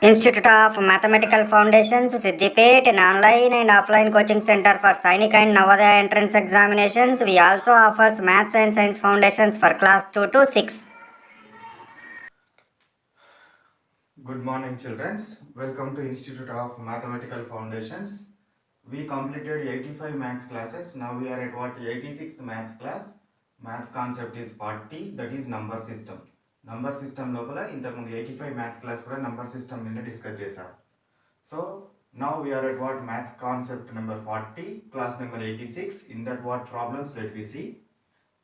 Institute of Mathematical Foundations, Siddipet, an online and offline coaching center for Sainik and Navodaya entrance examinations. We also offers Maths and Science Foundations for class 2 to 6. Good morning, children. Welcome to Institute of Mathematical Foundations. We completed 85 maths classes. Now we are at what 86 maths class. Maths concept is 40, that is number system. Number system లోపల ఇంతకుముందు 85 maths class కూడా number system నిన్న discuss చేశాం. So now we are at what maths concept number 40, class number 86. In that what problems let we see.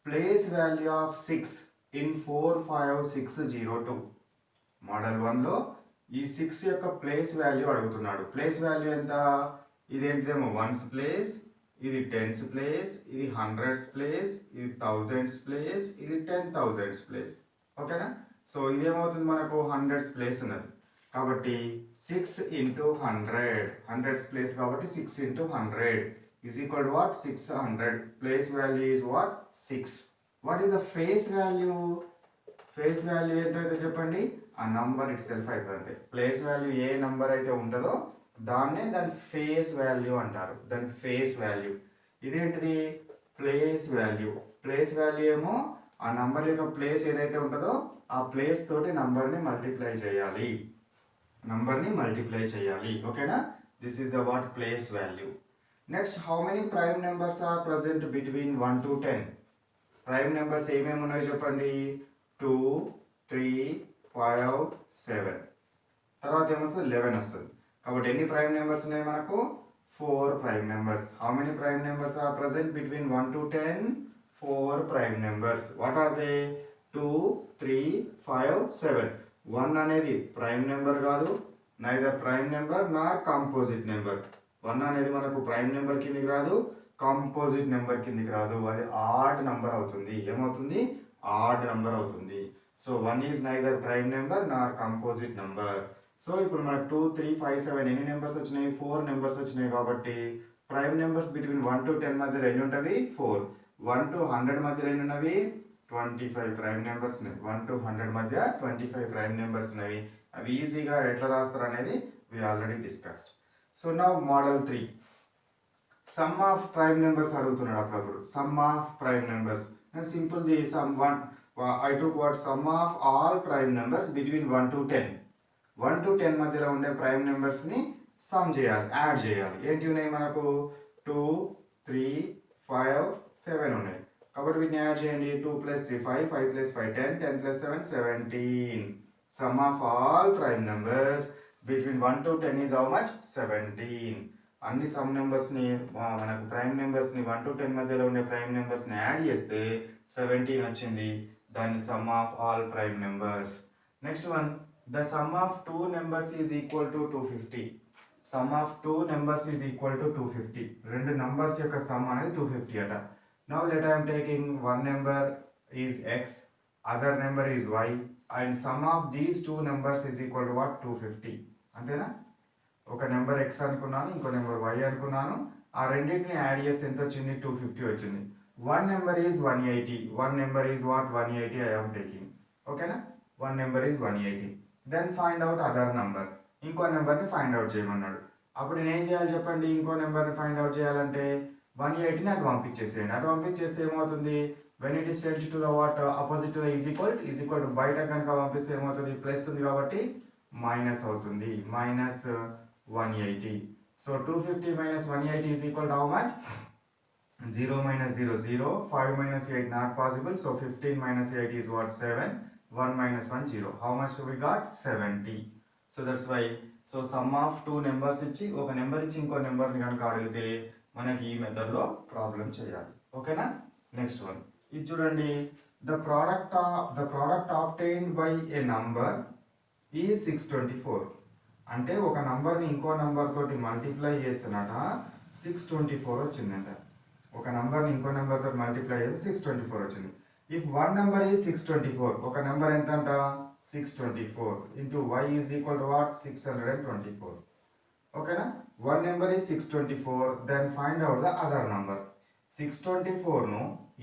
Place value of 6 in 45602. Model 1లో ఈ 6 యొక్క place value అడుగుతున్నాడు. Place value ఎంత? ఇదేంటిదేమో ones place, ఇది tens place, ఇది hundreds place, ఇది thousands place, ఇది 10,000s place. ఓకేనా? So ఇదేమవుతుంది, మనకు హండ్రెడ్స్ ప్లేస్ ఉన్నది కాబట్టి 6 ఇంటూ 100, హండ్రెడ్స్ ప్లేస్ కాబట్టి 6 into 100 is equal to what 600. Place value is what 6. What is the face value? Face value ఎంతో అయితే చెప్పండి, ఆ నంబర్ ఇట్ సెల్ఫ్ అయిపోతుంది. ప్లేస్ వాల్యూ ఏ నంబర్ అయితే ఉంటుందో దాన్నే దాని ఫేస్ వాల్యూ అంటారు. దాని ఫేస్ వాల్యూ ఇదేంటిది ప్లేస్ వాల్యూ. ప్లేస్ వాల్యూ ఏమో ఆ నంబర్ యొక్క ప్లేస్ ఏదైతే ఉంటుందో ఆ ప్లేస్ తోటి నంబర్ని మల్టిప్లై చేయాలి. ఓకేనా? This is the what place value. Next, how many prime numbers are present between 1 to 10? Prime numbers ఏమేమి ఉన్నాయో చెప్పండి. 2, 3, 5, 7. తర్వాత ఏమొస్తుంది 11 వస్తుంది. కాబట్టి ఎన్ని ప్రైమ్ నెంబర్స్ ఉన్నాయి మనకు? 4 prime numbers. How many prime numbers are present between 1 to 10? 4 prime numbers. What are they? 2, 3, 5, 7. 1 అనేది ప్రైమ్ నెంబర్ కాదు, neither prime number nor composite number. 1 అనేది మనకు ప్రైమ్ నెంబర్ కిందికి రాదు, కాంపోజిట్ నెంబర్ కిందికి రాదు. అది ఆడ్ నెంబర్ అవుతుంది. ఏమవుతుంది? ఆడ్ నెంబర్ అవుతుంది. So 1 is neither prime number nor composite number. So ఇప్పుడు మనకు 2, 3, 5, 7 ఎన్ని నెంబర్స్ వచ్చినాయి? 4 నెంబర్స్ వచ్చినాయి. కాబట్టి ప్రైమ్ నెంబర్స్ బిట్వీన్ 1 to 10 మధ్యలో ఎన్ని ఉంటవి? 4. 1 to 100 మధ్యలో ఎన్ని ఉన్నవి? 25 ప్రైమ్ నెంబర్స్ ఉన్నాయి. 1 to 100 మధ్య 25 ప్రైమ్ నెంబర్స్ ఉన్నవి. అవి ఈజీగా ఎట్లా రాస్తారు అనేది we already discussed. So now model 3, sum of prime numbers అడుగుతున్నాడు అప్పుడప్పుడు. Sum of prime numbers simple. The sum 1 I took what sum of all prime numbers between 1 to 10. 1 to 10 మధ్యలో ఉండే ప్రైమ్ నెంబర్స్ ని సమ్ చేయాలి, add చేయాలి. ఏంటి ఉన్నాయి మనకు? 2, 3, 5, 7 ఉన్నాయి. కాబట్టి వీటిని యాడ్ చేయండి. 2 + 3 5, 5 + 5 10, 10 + 7 17. Some of all prime numbers between 1 to 10 is how much? 17. అన్ని సమ్ నెంబర్స్ ని మనకు ప్రైమ్ నెంబర్స్ ని 1 to 10 మధ్యలో ఉండే ప్రైమ్ నెంబర్స్ ని యాడ్ చేస్తే 17 వచ్చింది. దాని some of all prime numbers. Next one, the sum of 2 numbers is equal to 250. Some of 2 numbers is equal to 250. రెండు నంబర్స్ యొక్క సమ్ అనేది 250 అట. Now let I am taking one number is x, other number is y, and some of these 2 numbers is equal to what 250. అంతేనా? ఒక number x అనుకున్నాను, ఇంకో number y అనుకున్నాను. ఆ రెండింటిని యాడ్ చేస్తే ఎంత వచ్చింది? 250 వచ్చింది. One number is 180. One number is what? 180 I am taking. Okay na? One number is 180. Then find out other number. ఇంకో నెంబర్ని ఫైండ్ అవుట్ చేయమన్నాడు. అప్పుడు నేను ఏం చేయాలి చెప్పండి? ఇంకో నెంబర్ని ఫైండ్ అవుట్ చేయాలంటే 180ని అటు పంపించేసేయండి. అటు పంపించేస్తే ఏమవుతుంది? When it is sent to the what opposite to the is equal to బయట కనుక పంపిస్తే ఏమవుతుంది? ప్లస్ ఉంది కాబట్టి మైనస్ అవుతుంది. Minus 180. So 250 minus 180 is equal to how much? 0 minus 0, 0. 5 minus 8 not possible. So 15 minus 8 is what? 7. 1 minus 1, 0. How much we got? 70. So that's why. So sum of 2 numbers ఇచ్చి ఒక number ఇచ్చి ఇంకో నెంబర్ని కనుక అడిగితే మనకి ఈ మెథడ్లో ప్రాబ్లం చేయాలి. ఓకేనా? నెక్స్ట్ వన్ ఇది చూడండి. The product obtained by a number ఈ 624. అంటే ఒక నంబర్ని ఇంకో నంబర్ తోటి మల్టిప్లై చేస్తున్నట 624 వచ్చిందంట. ఒక నెంబర్ని ఇంకో నెంబర్తో మల్టిప్లై చేసి 624 వచ్చింది. ఇఫ్ వన్ నెంబర్ ఈజ్ 624, ఒక నెంబర్ ఎంత అంట? 624 into y is equal to what? 624. ఓకేనా? One number is 624. Then find out the other number. 624ను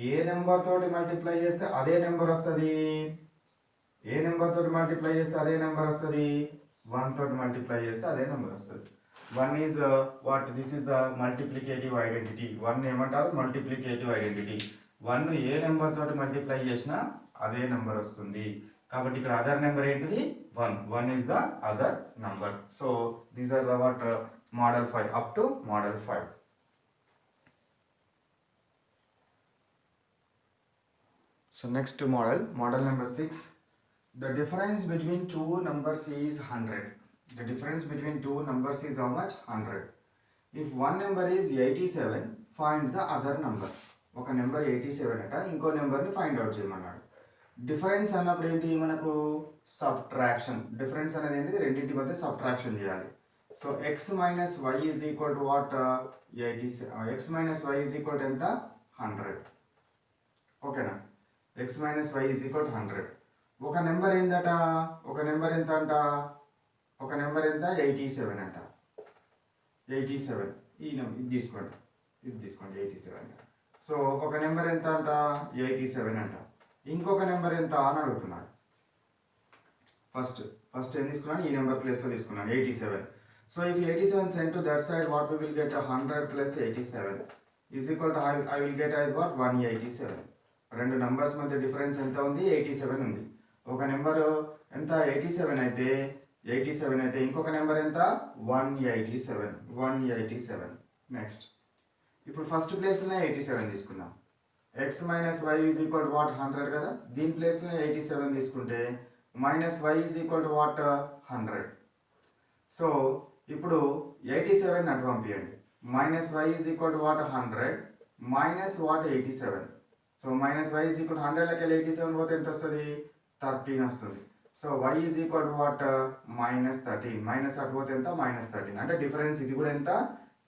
ఏ నెంబర్ తోటి మల్టిప్లై చేస్తే అదే నెంబర్ వస్తుంది? ఏ నెంబర్ తోటి మల్టిప్లై చేస్తే అదే నెంబర్ వస్తుంది? 1 తోటి మల్టిప్లై చేస్తే అదే నెంబర్ వస్తుంది. 1 is what, this is the multiplicative identity. 1 ఏమంటారు, మల్టిప్లికేటివ్ ఐడెంటిటీ. 1 ఏ నెంబర్ తోటి మల్టిప్లై చేసినా అదే నెంబర్ వస్తుంది. కాబట్టి ఇక్కడ అదర్ నెంబర్ ఏంటిది, 1. 1 is the other number. So these are the what model 5 up to model 5. So next model number 6. The difference between two numbers is 100. The difference between two numbers is how much? 100. If one number is 87, find the other number. ఒక number 87 అట, ఇంకో నెంబర్ని find out చేయమన్నాడు. Difference అన్నప్పుడు ఏంటి, మనకు subtraction. Difference అనేది ఏంటి, రెండింటి మధ్య సబ్ట్రాక్షన్ చేయాలి. So X minus why is equal to what, 87. X minus why is equal to ఎంత, 100. ఓకేనా, X minus why is equal to 100. ఒక నెంబర్ ఏందట, ఒక నెంబర్ ఎంత అంట, ఒక నెంబర్ ఎంత, 87 అంట. 87 ఈ నెంబర్ ఇది తీసుకోండి, 87 అంట. సో ఒక నెంబర్ ఎంత అంట, 87 అంట. ఇంకొక నెంబర్ ఎంత అని అడుగుతున్నాడు. ఫస్ట్ ఏం తీసుకున్నాను, ఈ నెంబర్ ప్లేస్లో తీసుకున్నాను 87. So if 87 sent to that side, what we will get, 100 plus 87 is equal to I will get as what, 187. రెండు నంబర్స్ మధ్య డిఫరెన్స్ ఎంత ఉంది, 87 ఉంది. ఒక నెంబర్ ఎంత, 87 అయితే ఇంకొక నెంబర్ ఎంత, 187. నెక్స్ట్ ఇప్పుడు ఫస్ట్ ప్లేస్లో 87 తీసుకుందాం. X minus why is equal to what, 100 కదా. దీని ప్లేస్లో 87 తీసుకుంటే minus why is equal to what, 100. So ఇప్పుడు 87 అటు పంపించండి. Minus why is equal to what, 100 minus what, 87. So minus why is equal 100లోకి వెళ్ళి 87 పోతే ఎంత వస్తుంది, 13 వస్తుంది. So y is equal to what, -13. Minus అటు పోతే ఎంత, -13. అంటే డిఫరెన్స్ ఇది కూడా ఎంత,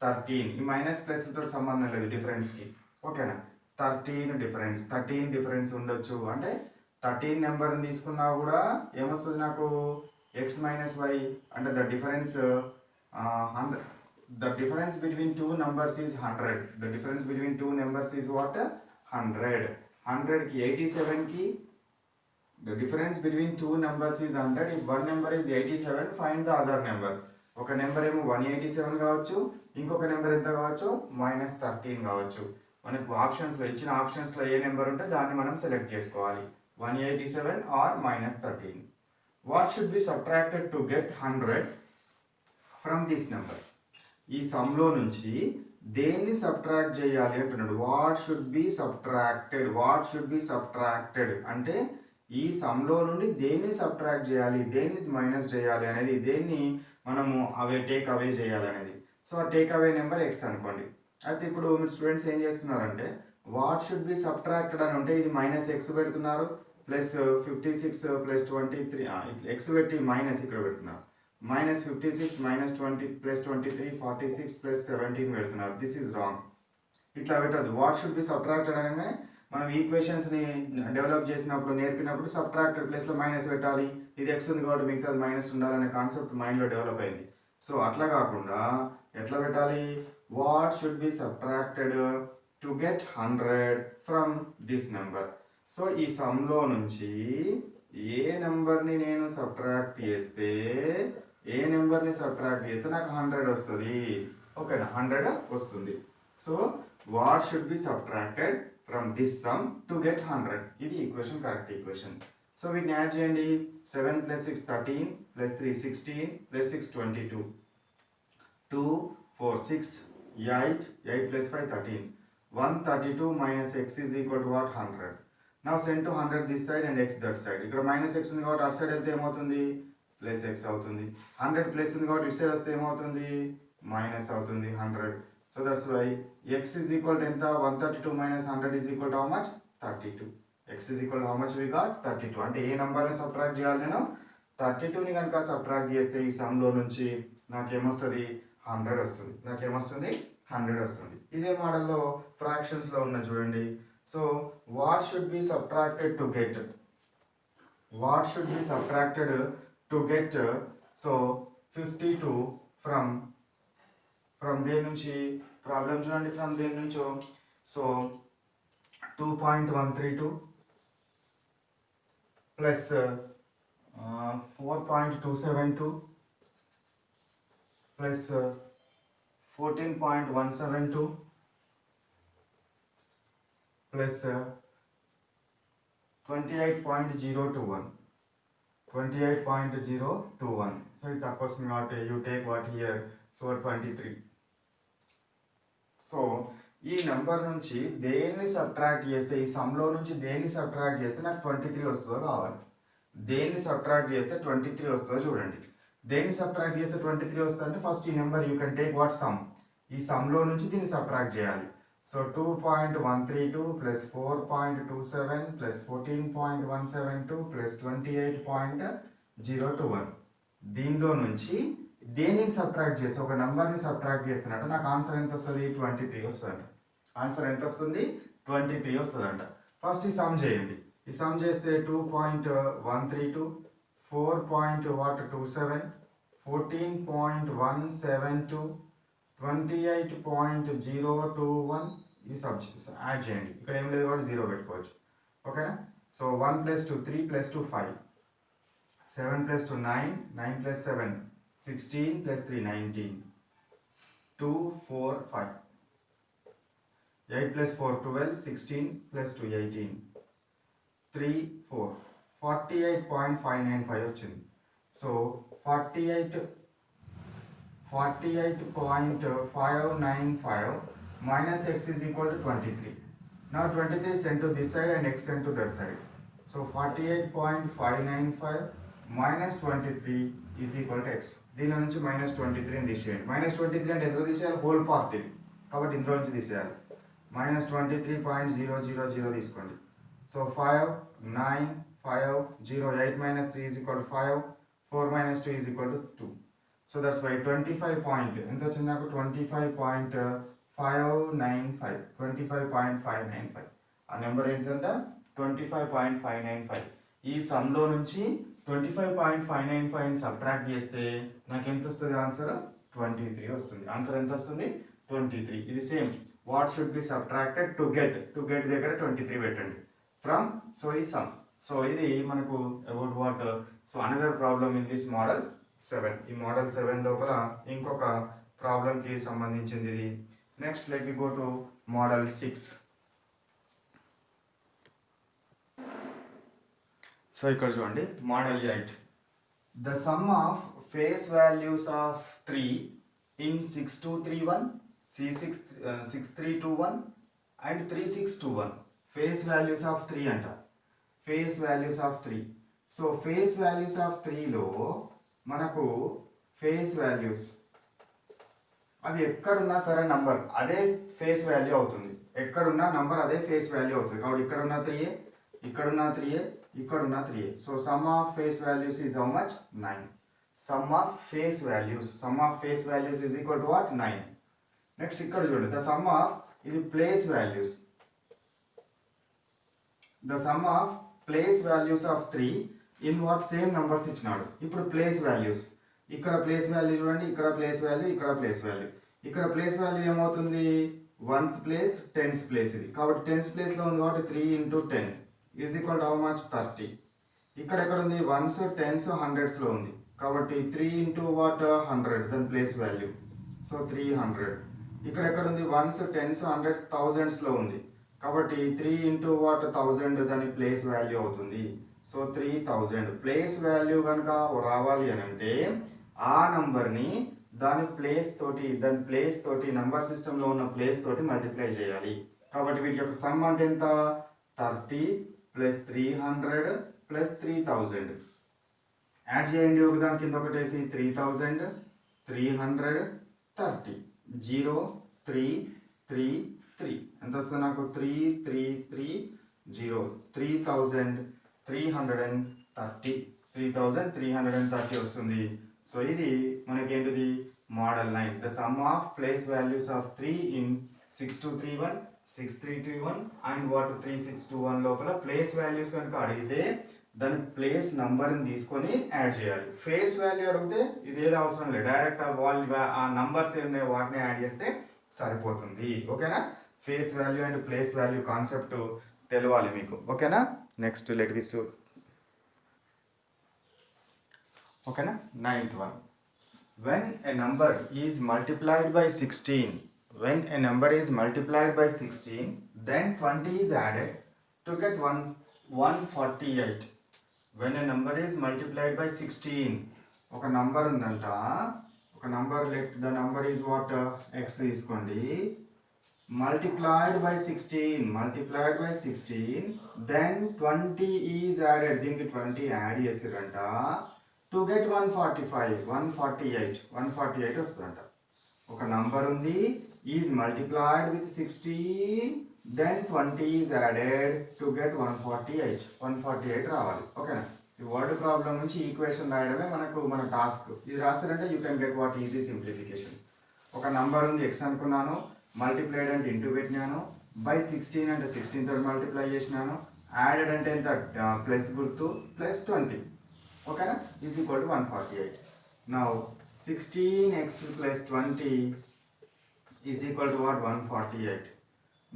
13. ఈ మైనస్ ప్లస్తో సంబంధం లేదు డిఫరెన్స్కి. ఓకేనా, 13 డిఫరెన్స్ ఉండొచ్చు. అంటే 13 నెంబర్ని తీసుకున్నా కూడా ఏమొస్తుంది నాకు, ఎక్స్ మైనస్ వై అంటే the difference 100. The difference between two numbers is 100. The difference between two numbers is what, 100. 100 की 87 की, the difference between two numbers is 100. If one number is 87, find the other number. ఒక number ఏమో 187 కావచ్చు, ఇంకొక number ఎంత కావచ్చు, -13 కావచ్చు. మనకు ఆప్షన్స్లో ఇచ్చిన ఆప్షన్స్లో ఏ నెంబర్ ఉంటే దాన్ని మనం సెలెక్ట్ చేసుకోవాలి, 187 or -13. What should be subtracted to get 100 from this number. ఈ సమ్లో నుంచి దేన్ని సబ్ట్రాక్ట్ చేయాలి అంటున్నాడు. వాట్ షుడ్ బి సబ్ట్రాక్టెడ్ అంటే ఈ సమ్లో నుండి దేన్ని సబ్ట్రాక్ట్ చేయాలి, దేన్ని మైనస్ చేయాలి అనేది, దేన్ని మనము టేక్ అవే చేయాలి అనేది. సో ఆ టేక్ అవే నెంబర్ ఎక్స్ అనుకోండి. అయితే ఇప్పుడు మీరు స్టూడెంట్స్ ఏం చేస్తున్నారంటే, వాట్ షుడ్ బి సబ్ట్రాక్టెడ్ అని ఉంటే ఇది -x పెడుతున్నారు, ప్లస్ 56 ప్లస్ 23 ఎక్స్ పెట్టి మైనస్ ఇక్కడ పెడుతున్నారు. -56 -20 ప్లస్ 23 46 ప్లస్ 17 పెడుతున్నారు. This is wrong. ఇట్లా పెట్టద్దు. వాట్ షుడ్ బి సబ్ట్రాక్టెడ్ అనగానే మనం ఈక్వేషన్స్ని డెవలప్ చేసినప్పుడు నేర్పినప్పుడు సబ్ట్రాక్టెడ్ ప్లేస్లో మైనస్ పెట్టాలి. ఇది ఎక్స్ ఉంది కాబట్టి మిగతాది మైనస్ ఉండాలనే కాన్సెప్ట్ మైండ్లో డెవలప్ అయింది. సో అట్లా కాకుండా ఎట్లా పెట్టాలి, what should be subtracted to get 100 from this number. So ఈ సమ్లో నుంచి ఏ నెంబర్ని నేను సబ్ట్రాక్ట్ చేస్తే నాకు 100 వస్తుంది. ఓకేనా, 100 వస్తుంది. So what should be subtracted from this some to get 100. ఇది ఈక్వేషన్, కరెక్ట్ ఈక్వేషన్. సో వీటిని యాడ్ చేయండి. 7 + 6 13 + 3 16 + 6 22 2 4 6 8 8 + 5 13 132 - x is equal to what, 100. Now send to 100 this side and x that side. ఇక్కడ -x ఉంది కాబట్టి అటు సైడ్ వెళ్తే ఏమవుతుంది, +x అవుతుంది. 100 ప్లస్ ఉంది కాబట్టి ఇటు సైడ్ వస్తే ఏమవుతుంది, మైనస్ అవుతుంది 100. So that's why x is equal to ఎంత, 132 - 100 is equal to how much, 32. x is equal to how much we got, 32. అంటే ఏ నెంబర్ని సబ్ట్రాక్ట్ చేయాలి నేను, 32ని కనుక సబ్ట్రాక్ట్ చేస్తే ఈ సమ్లో నుంచి నాకేమొస్తుంది, 100 వస్తుంది. 100 వస్తుంది. ఇదే మోడల్లో ఫ్రాక్షన్స్లో ఉన్న చూడండి. So what should be subtracted to get so 52 from దేని నుంచి, ప్రాబ్లం చూడండి, ఫ్రమ్ దేని నుంచో. So 2.132 plus 4.272 plus 14.172 plus 28.021. 28.021. So it occurs not you take what here, so 23. So ఈ నెంబర్ నుంచి దేన్ని సబ్ట్రాక్ట్ చేస్తే, ఈ సమ్లో నుంచి దేన్ని సబ్ట్రాక్ట్ చేస్తే నాకు 23 వస్తుందో కావాలి. దేన్ని సబ్ట్రాక్ట్ చేస్తే 23 వస్తుందో చూడండి. దేన్ని సబ్ట్రాక్ట్ చేస్తే 23 వస్తుంది అంటే ఫస్ట్ ఈ number you can take what some. ఈ సమ్లో నుంచి దీన్ని సబ్ట్రాక్ట్ చేయాలి. So 2.132 plus 4.27 plus 14.172 plus 28.021. దీనిలో నుంచి దేనిని సబ్ట్రాక్ట్ చేస్తే, ఒక నెంబర్ని సబ్ట్రాక్ట్ చేస్తున్నట్టు నాకు ఆన్సర్ ఎంత వస్తుంది? 23 వస్తుందంట. ఆన్సర్ ఎంత వస్తుంది? 23 వస్తుందంట. ఫస్ట్ ఈ సమ్ చేయండి. ఈ సమ్ చేస్తే 2.132 4.27 14.172 28.021 ఈ సబ్ యాడ్ చేయండి. ఇక్కడ ఏం లేదు కాబట్టి 0 పెట్టుకోవచ్చు. ఓకేనా? సో 1 + 2 3 + 2 5 7 + 2 9 9 + 7 16 + 3 19 2 4 5 8 + 4 12 16 + 2 18 3 4 48.595 వచ్చింది. So 48.595 minus x is equal to 23. Now 23 is sent to this side and x sent to that side. So 48.595 minus 23 is equal to x. దీని నుంచి మైనస్ 23 అని తీసేయండి. మైనస్ 23 అంటే ఎందులో తీసేయాలి? హోల్ పార్ట్ ఇది కాబట్టి ఇందులో నుంచి తీసేయాలి. మైనస్ 23.000 తీసుకోండి. So 5 9 5 0 8 minus 3 is equal to 5 4 minus 2 is equal to 2. So that's why 25 point ఎంత వచ్చింది నాకు? 25.595 25.595 ఆ నెంబర్ ఏంటంటే 25.595. ఈ సమ్లో నుంచి 25.595 సబ్ట్రాక్ట్ చేస్తే నాకు ఎంత వస్తుంది? ఆన్సర్ 23 వస్తుంది. ఆన్సర్ ఎంత వస్తుంది? 23. ఇది same what should be subtracted to get దగ్గర 23 పెట్టండి ఫ్రమ్. సో ఈ సమ్. సో ఇది మనకు about what. So another problem in this model 7. ఈ మోడల్ 7 లోపల ఇంకొక ప్రాబ్లంకి సంబంధించింది ఇది. Next let we go to model 6. So ఇక్కడ చూడండి model 8. The sum of face values of 3 in 6231 6321 and 3621. Face values of 3 అంట. Face values of 3. So face values of 3లో మనకు ఫేస్ వాల్యూస్ అది ఎక్కడున్నా సరే నంబర్ అదే ఫేస్ వాల్యూ అవుతుంది. ఎక్కడున్నా నంబర్ అదే ఫేస్ వాల్యూ అవుతుంది. కాబట్టి ఇక్కడున్న 3a ఇక్కడున్న 3a ఇక్కడున్న 3a. So some of face values is how much? 9. Some of face values is equal to what? 9. Next ఇక్కడ చూడండి ద సమ్ ఆఫ్ ఇది place values. The sum of place values of 3 in what same numbers ఇచ్చినాడు. ఇప్పుడు place values ఇక్కడ place value చూడండి, ఇక్కడ place value, ఇక్కడ place value. ఇక్కడ ప్లేస్ వాల్యూ ఏమవుతుంది? 1's ప్లేస్ 10's ప్లేస్ ఇది. కాబట్టి 10's ప్లేస్లో ఉంది కాబట్టి 3 × 10 is equal to how much? 30. ఇక్కడ ఎక్కడ ఉంది? 1's 10's 100'sలో ఉంది కాబట్టి 3 × వాట్? 100 దాని ప్లేస్ వాల్యూ. సో 300. ఇక్కడ ఎక్కడ ఉంది? 1's 10's 100's 1000'sలో ఉంది కాబట్టి 3 × వాట్? 1000 దాని ప్లేస్ వాల్యూ అవుతుంది. సో 3000. ప్లేస్ వాల్యూ కనుక రావాలి అని అంటే ఆ నంబర్ని దాని ప్లేస్ తోటి నంబర్ సిస్టంలో ఉన్న ప్లేస్ తోటి మల్టిప్లై చేయాలి. కాబట్టి వీటి యొక్క సమ్ అంటే ఎంత? 30 + 300 + 3000. యాడ్ చేయండి ఒక దాని కింద ఒకటి వేసి 3000 300 30 0 3 3 3 ఎంత వస్తుంది నాకు? 3 3 3 0 3330 వస్తుంది. సో ఇది మనకేంటిది? Model 9. The sum of place values of 3 in 6231 6321 and what 3621 లోపల ప్లేస్ వాల్యూస్ కనుక అడిగితే దాని ప్లేస్ నంబర్ని తీసుకొని యాడ్ చేయాలి. ఫేస్ వాల్యూ అడిగితే ఇదేది అవసరం లేదు, డైరెక్ట్ ఆ నంబర్స్ ఏమైనా వాటిని యాడ్ చేస్తే సరిపోతుంది. ఓకేనా? Face value and place value concept తెలవాలి మీకు. ఓకేనా? నెక్స్ట్ లెట్ వి సూ. ఓకేనా? 9th one. when a number is multiplied by 16, when a number is multiplied by 16, then 20 is added to get 148. when a number is multiplied by 16, ఒక number ఉందంట, ఒక number let the number is what x తీసుకోండి, multiplied by 16, then 20 is added, దీనికి 20 add చేసిరంట to get 148 వస్తుందంట. ఒక number ఉంది, is multiplied with 16, then 20 is added to get 148 రావాలి. ఓకేనా? ఈ వర్డ్ ప్రాబ్లం నుంచి ఈక్వేషన్ రాయడమే మన టాస్క్. ఇది రాస్తారంటే you can get what easy simplification. ఒక నంబర్ ఉంది x అనుకున్నాను, మల్టిప్లైడ్ అంటే ఇంటూ పెట్టినాను, బై 16 అంటే 16 తోటి మల్టిప్లై చేసినాను, యాడెడ్ అంటే ఎంత ప్లస్ గుర్తు ప్లస్ 20. ఓకేనా? Is equal to 148. Now 16x plus 20 is equal to what? 148.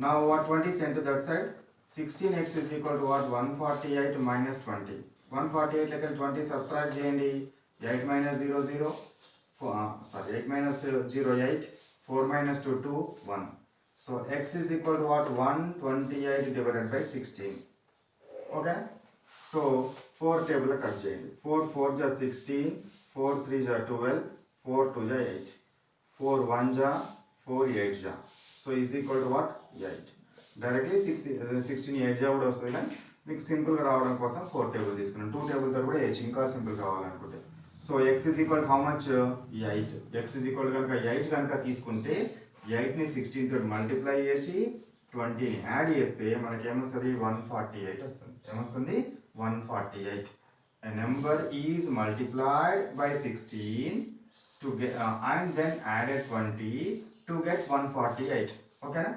Now what 20 sent to that side? 16x is equal to what? 148 minus 20. 148 like 20 subtract చేయండి. 8 minus 0 0. 8 minus 0 8. 4 minus 2 2 1. So x is equal to what? 128 divided by 16. Okay? So 4 table cut చేయండి. 4 4 ja 16. 4 3 ja 12. 4 2 ja 8. 4 1 ja 4 8 ja. So is equal to what? 8. Directly 16 8 ja కూడా వస్తుంది, కానీ మీకు సింపుల్గా రావడం కోసం 4 table తీసుకున్నాను. 2 టేబుల్ తో కూడా వేయచ్చు ఇంకా సింపుల్ కావాలనుకుంటే. So X is equal how much? 8. X is equal కనుక 8 కనుక తీసుకుంటే 8ని 16 తోటి మల్టిప్లై చేసి 20ని యాడ్ చేస్తే మనకి ఏమొస్తుంది? 148 వస్తుంది. ఏమొస్తుంది? 148. A number is multiplied by 16 to get and then added 20 to get 148. ఓకేనా?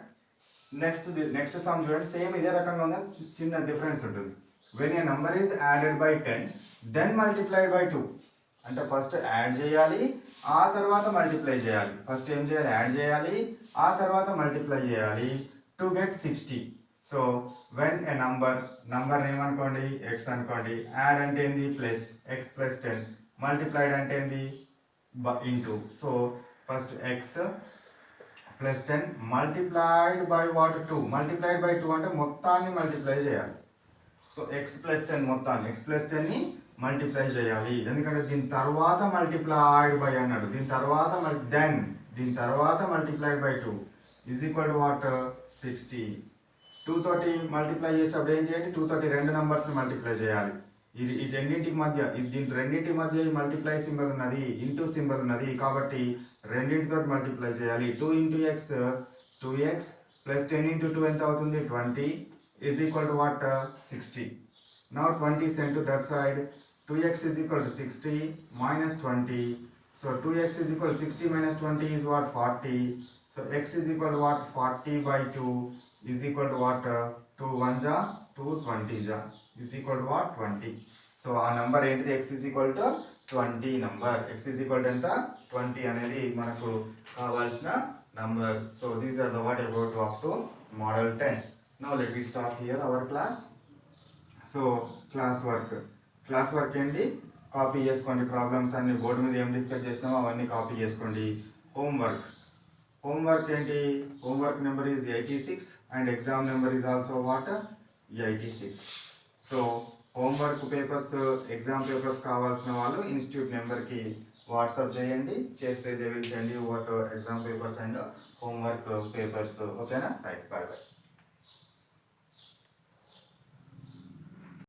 నెక్స్ట్ సమ్ చూడండి, సేమ్ ఇదే రకంగా ఉందా, చిన్న డిఫరెన్స్ ఉంటుంది. when a number is added by 10 then multiplied by 2, అంటే ఫస్ట్ యాడ్ చేయాలి, ఆ తర్వాత మల్టిప్లై చేయాలి. ఫస్ట్ ఏం చేయాలి? యాడ్ చేయాలి, ఆ తర్వాత మల్టిప్లై చేయాలి to get 60. So when a number ఏమనుకోండి? ఎక్స్ అనుకోండి. యాడ్ అంటే ఏంది? Plus x plus 10. మల్టిప్లైడ్ అంటే ఏంది? Into. So first x plus 10 multiplied by what? 2. Multiplied by 2 అంటే మొత్తాన్ని మల్టిప్లై చేయాలి. సో ఎక్స్ ప్లస్ 10 మొత్తాన్ని, ఎక్స్ ప్లస్ 10ని మల్టిప్లై చేయాలి. ఎందుకంటే దీని తర్వాత మల్టిప్లైడ్ బై అన్నాడు, దీని తర్వాత multiplied by 2 is equal to what? 60. 2 తోటి మల్టిప్లై చేసేటప్పుడు ఏం చేయండి? 2 తోటి రెండు నెంబర్స్ని మల్టిప్లై చేయాలి. ఇది ఈ రెండింటికి మధ్య, దీని రెండింటి మధ్య ఈ మల్టిప్లై సింబల్ ఉన్నది, ఇంటూ సింబల్ ఉన్నది, కాబట్టి రెండింటితో మల్టిప్లై చేయాలి. 2 into X 2x plus 10 into 2 ఎంత అవుతుంది? 20 is equal to what? 60. Now 20 sent to that side. 2x is equal to 60 minus 20. So 2x is equal to 60 minus 20 is what? 40. So x is equal to what? 40 by 2 is equal to what? 2 1 ja 2 20 ja is equal to what? 20. So ఆ number ఏంటిది? x is equal to 20 number. x is equal to ఎంత? 20 అనేది మనకు కావాల్సిన number. So these are the what about up to model 10. Now let me stop here our class. So class work ఏంటి? Copy చేసుకోండి. Problems అన్ని board మీద ఏం discuss చేసినామో అవన్నీ కాపీ చేసుకోండి. హోంవర్క్ ఏంటి? Homework number is 86 and exam number is also what? 86. So homework papers, exam papers కావాల్సిన వాళ్ళు ఇన్స్టిట్యూట్ నెంబర్కి వాట్సాప్ చేయండి. చేస్తే they will send you what exam papers and homework papers. ఓకేనా? Right, bye bye.